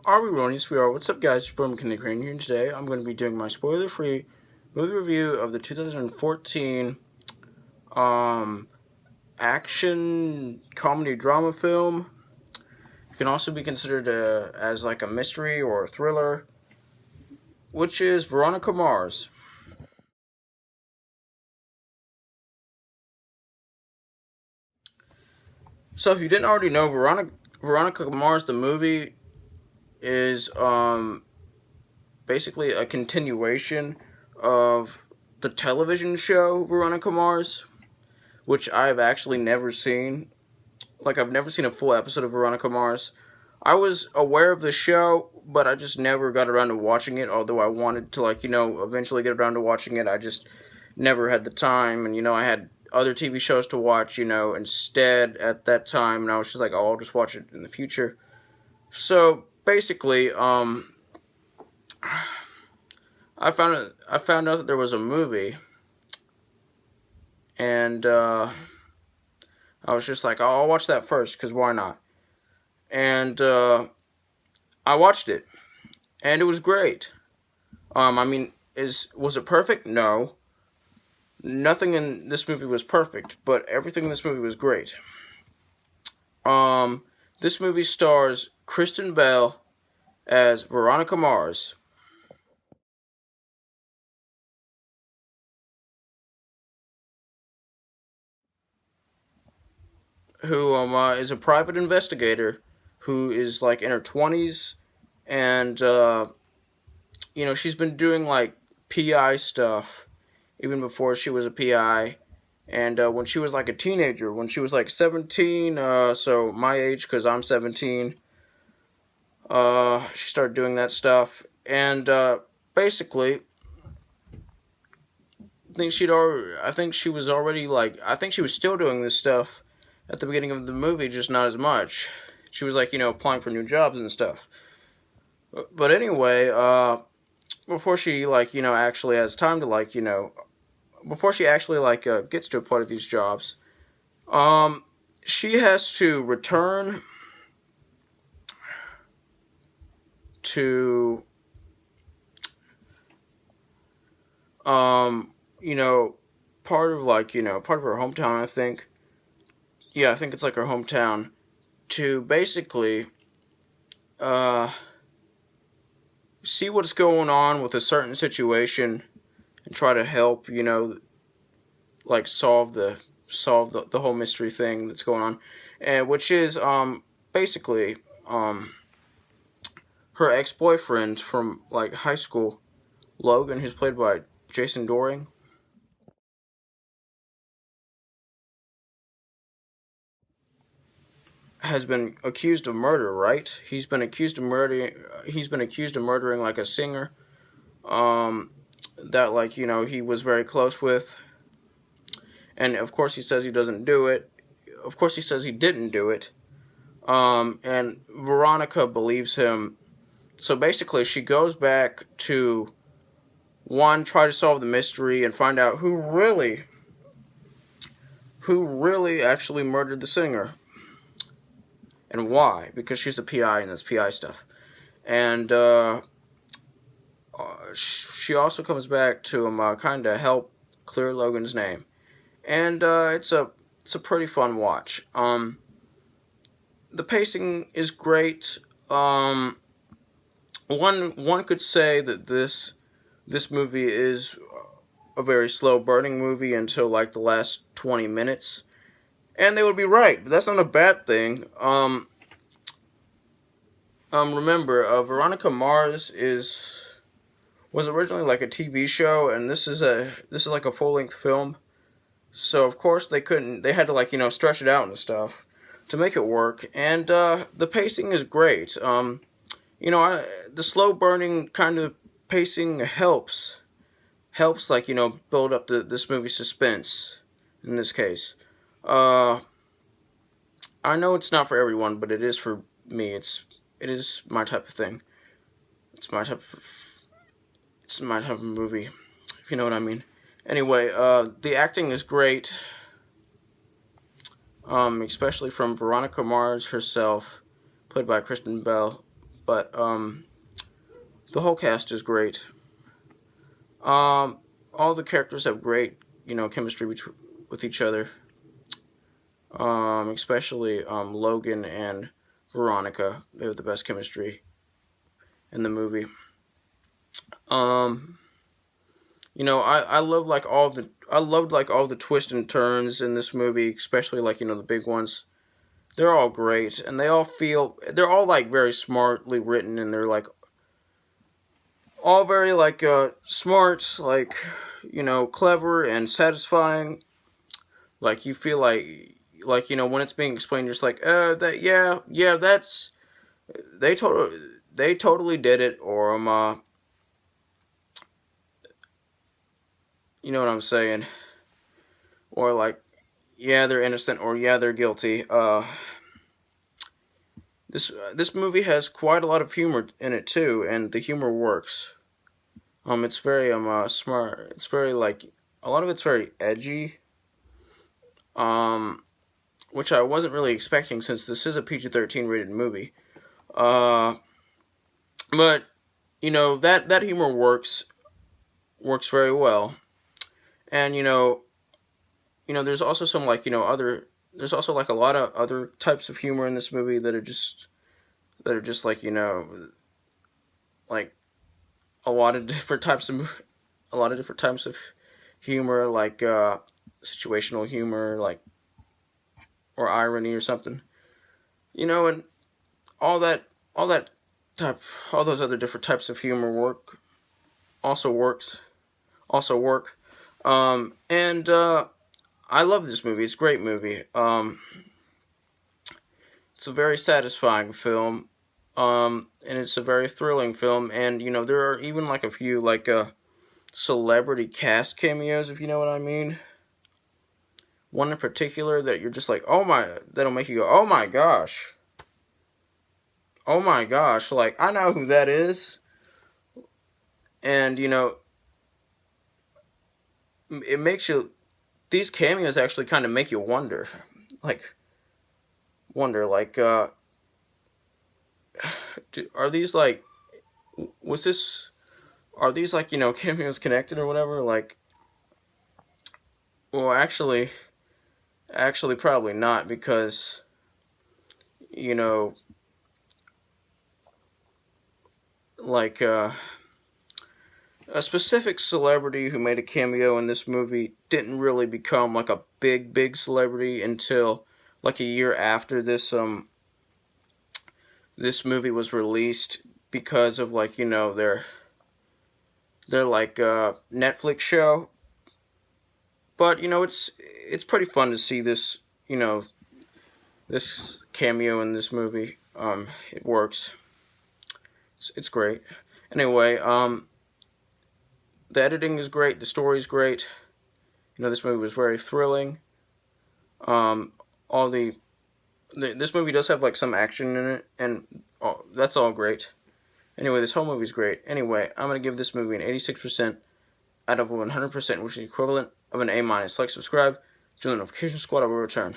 Are we rolling? Yes, we are. What's up, guys? It's your boy McKinley Crain here, and today I'm going to be doing my spoiler-free movie review of the 2014 action comedy drama film. It can also be considered as like a mystery or a thriller, which is Veronica Mars. So, if you didn't already know, Veronica Mars, the movie, is basically a continuation of the television show Veronica Mars, which I've actually never seen. Like, I've never seen a full episode of Veronica Mars. I was aware of the show, but I just never got around to watching it, although I wanted to, eventually get around to watching it. I just never had the time, and, I had other TV shows to watch, instead at that time, and I was just like, oh, I'll just watch it in the future. So, basically, I found out that there was a movie, and I was just like, oh, I'll watch that first, because why not? And I watched it, and it was great. Was it perfect? No. Nothing in this movie was perfect, but everything in this movie was great. This movie stars Kristen Bell as Veronica Mars, who is a private investigator who is like in her 20s, and she's been doing like PI stuff even before she was a PI. And when she was like a teenager, when she was like 17, so my age, because I'm 17, she started doing that stuff. And basically, I think she was still doing this stuff at the beginning of the movie, just not as much. She was like, applying for new jobs and stuff. But anyway, before she actually has time to before she actually gets to a part of these jobs, she has to return to part of her hometown, I think. Yeah, I think it's like her hometown, to basically see what's going on with a certain situation and try to help, solve the whole mystery thing that's going on, and which is basically her ex-boyfriend from like high school, Logan, who's played by Jason Doring, has been accused of murder. Right? He's been accused of murdering. He's been accused of murdering like a singer, that he was very close with, and of course he says he doesn't do it. Of course he says he didn't do it. And Veronica believes him. So basically, she goes back to try to solve the mystery and find out who really actually murdered the singer. And why? Because she's a PI and that's PI stuff. And she also comes back to kind of help clear Logan's name. And it's a pretty fun watch. The pacing is great. One could say that this movie is a very slow burning movie until like the last 20 minutes. And they would be right, but that's not a bad thing. Remember, Veronica Mars was originally like a TV show, and this is like a full-length film. So of course they had to stretch it out and stuff to make it work. And the pacing is great. The slow burning kind of pacing helps build up this movie's suspense in this case. I know it's not for everyone, but it is for me. It is my type of thing. It's my type of movie, if you know what I mean. Anyway, the acting is great, especially from Veronica Mars herself, played by Kristen Bell. but the whole cast is great. All the characters have great, chemistry with each other. Especially Logan and Veronica. They have the best chemistry in the movie. Um, I love like all the twists and turns in this movie, especially like the big ones. They're all great, and they're all like very smartly written, and they're like all very like smart, like clever and satisfying. Like you feel like when it's being explained, you're just like that yeah that's they totally did it, or you know what I'm saying, or like yeah they're innocent, or yeah they're guilty. This movie has quite a lot of humor in it too, and the humor works. It's very smart. It's very like a lot of it's very edgy. Um, which I wasn't really expecting since this is a PG-13 rated movie. Uh, but that humor works very well, and there's also some like other there's also like a lot of other types of humor in this movie that are just like like a lot of different types of a lot of different types of humor, like situational humor, like or irony or something, and all that all that type all those other different types of humor also works also work. And I love this movie. It's a great movie. It's a very satisfying film. And it's a very thrilling film. And there are even like a few like celebrity cast cameos, if you know what I mean. One in particular that you're just like, oh my, that'll make you go, oh my gosh, like I know who that is. And it makes you, these cameos actually kind of make you like wonder like are these like was this are these like cameos connected or whatever, like well actually probably not, because you know like a specific celebrity who made a cameo in this movie didn't really become like a big celebrity until like a year after this movie was released, because of like their like Netflix show. But it's pretty fun to see this this cameo in this movie. It works. It's great. Anyway, the editing is great. The story is great. This movie was very thrilling. All this movie does have like some action in it, and that's all great. Anyway, this whole movie's great. Anyway, I'm gonna give this movie an 86% out of 100%, which is the equivalent of an A minus. Like, subscribe, join the notification squad. I will return.